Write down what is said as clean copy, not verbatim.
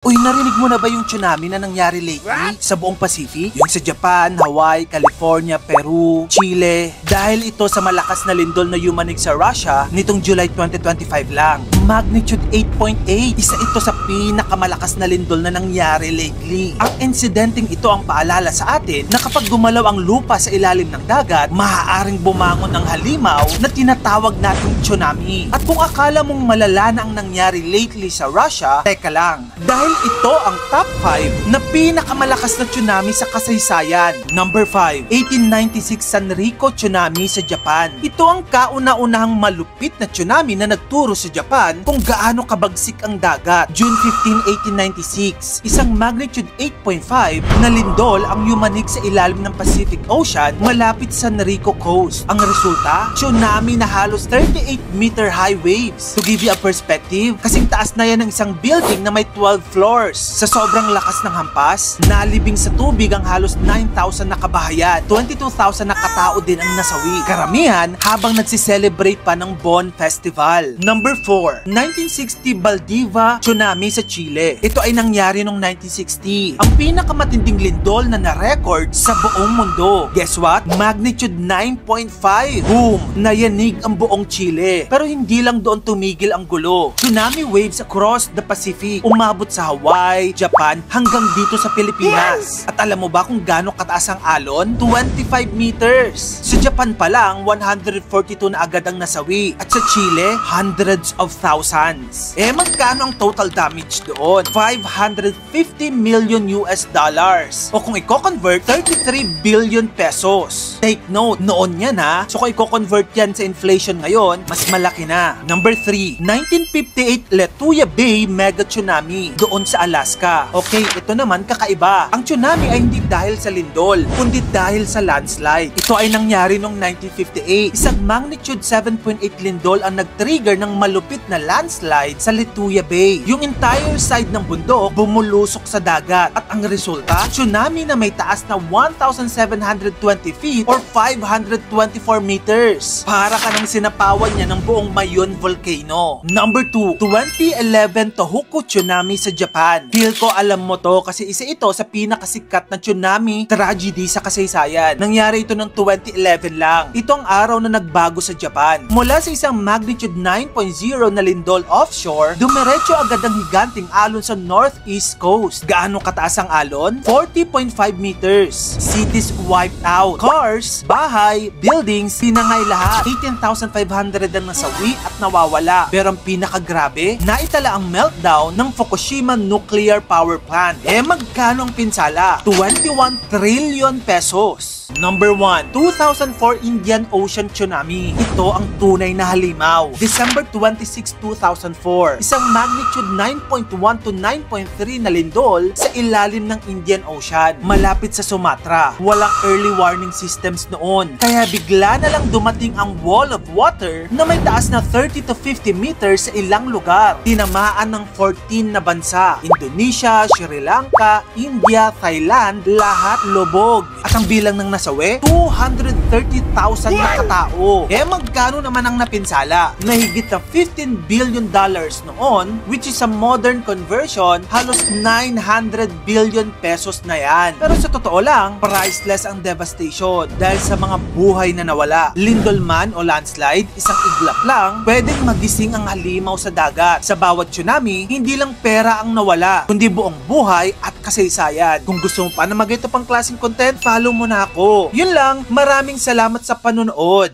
Uy, narinig mo na ba yung tsunami na nangyari lately sa buong Pacific? Yung sa Japan, Hawaii, California, Peru, Chile. Dahil ito sa malakas na lindol na yumanig sa Russia nitong July 2025 lang. Magnitude 8.8. Isa ito sa pinakamalakas na lindol na nangyari lately. Ang insidenteng ito ang paalala sa atin na kapag gumalaw ang lupa sa ilalim ng dagat, maaaring bumangon ng halimaw na tinatawag nating tsunami. At kung akala mong malala na ang nangyari lately sa Russia, teka lang. Dahil ito ang top 5 na pinakamalakas na tsunami sa kasaysayan. Number 5, 1896 Sanrico Tsunami sa Japan. Ito ang kauna-unahang malupit na tsunami na nagturo sa Japan kung gaano kabagsik ang dagat. June 15, 1896, isang magnitude 8.5 na lindol ang yumanig sa ilalim ng Pacific Ocean malapit sa Sanrico Coast. Ang resulta, tsunami na halos 38-meter high waves. To give you a perspective, kasing taas na yan ng isang building na may 12 floors. Sa sobrang lakas ng hampas, nalibing sa tubig ang halos 9,000 na kabahayan. 22,000 na katao din ang nasawi. Karamihan habang nagsiselebrate pa ng Bon Festival. Number 4, 1960 Baldiva Tsunami sa Chile. Ito ay nangyari noong 1960. Ang pinakamatinding lindol na na-record sa buong mundo. Guess what? Magnitude 9.5. Boom! Nayanig ang buong Chile. Pero hindi lang doon tumigil ang gulo. Tsunami waves across the Pacific. Umabot sa Hawaii, Japan, hanggang dito sa Pilipinas. At alam mo ba kung gaano kataas ang alon? 25 meters. Sa Japan pa lang, 142 na agad ang nasawi. At sa Chile, hundreds of thousands. Magkano ang total damage doon? 550 million US dollars. O kung i-convert, 33 billion pesos. Take note, noon yan ha. So kung i-convert yan sa inflation ngayon, mas malaki na. Number 3, 1958 Lituya Bay Mega Tsunami doon sa Alaska. Okay, ito naman kakaiba. Ang tsunami ay hindi dahil sa lindol, kundi dahil sa landslide. Ito ay nangyari noong 1958. Isang magnitude 7.8 lindol ang nag-trigger ng malupit na landslide sa Lituya Bay. Yung entire side ng bundok bumulusok sa dagat at ang resulta, tsunami na may taas na 1,720 feet or 524 meters. Para ka nang sinapawan niya ng buong Mayon Volcano. Number 2, 2011 Tohoku Tsunami sa Japan. Feel ko alam mo to kasi isa ito sa pinakasikat na tsunami tragedy sa kasaysayan. Nangyari ito ng 2011 lang. Ito ang araw na nagbago sa Japan. Mula sa isang magnitude 9.0 na lindol offshore, dumiretso agad ang higanting alon sa northeast coast. Gaano kataas ang alon? 40.5 meters. Cities wiped out. Cars, bahay, buildings, tinangay lahat. 18,500 ang nasawi at nawawala. Pero ang pinakagrabe, naitala ang meltdown ng Fukushima Nuclear Power Plant. Magkano ang pinsala? 21 trillion pesos. Number 1, 2004 Indian Ocean Tsunami. Ito ang tunay na halimaw. December 26, 2004. Isang magnitude 9.1 to 9.3 na lindol sa ilalim ng Indian Ocean, malapit sa Sumatra. Walang early warning systems noon, kaya bigla na lang dumating ang wall of water na may taas na 30 to 50 meters sa ilang lugar. Tinamaan ng 14 na bansa. Indonesia, Sri Lanka, India, Thailand, lahat lubog. At ang bilang ng nasawi, 230,000 na katao. Magkano naman ang napinsala? Nahigit na $15 billion noon, which is a modern conversion, halos 900 billion pesos na yan. Pero sa totoo lang, priceless ang devastation dahil sa mga buhay na nawala. Lindol man o landslide, isang iglap lang, pwedeng magising ang halimaw sa dagat. Sa bawat tsunami, hindi lang pera ang nawala, kundi buong buhay at kasaysayan. Kung gusto mo pa na mag-ito pang klaseng content, follow mo na ako. Yun lang, maraming salamat sa panonood.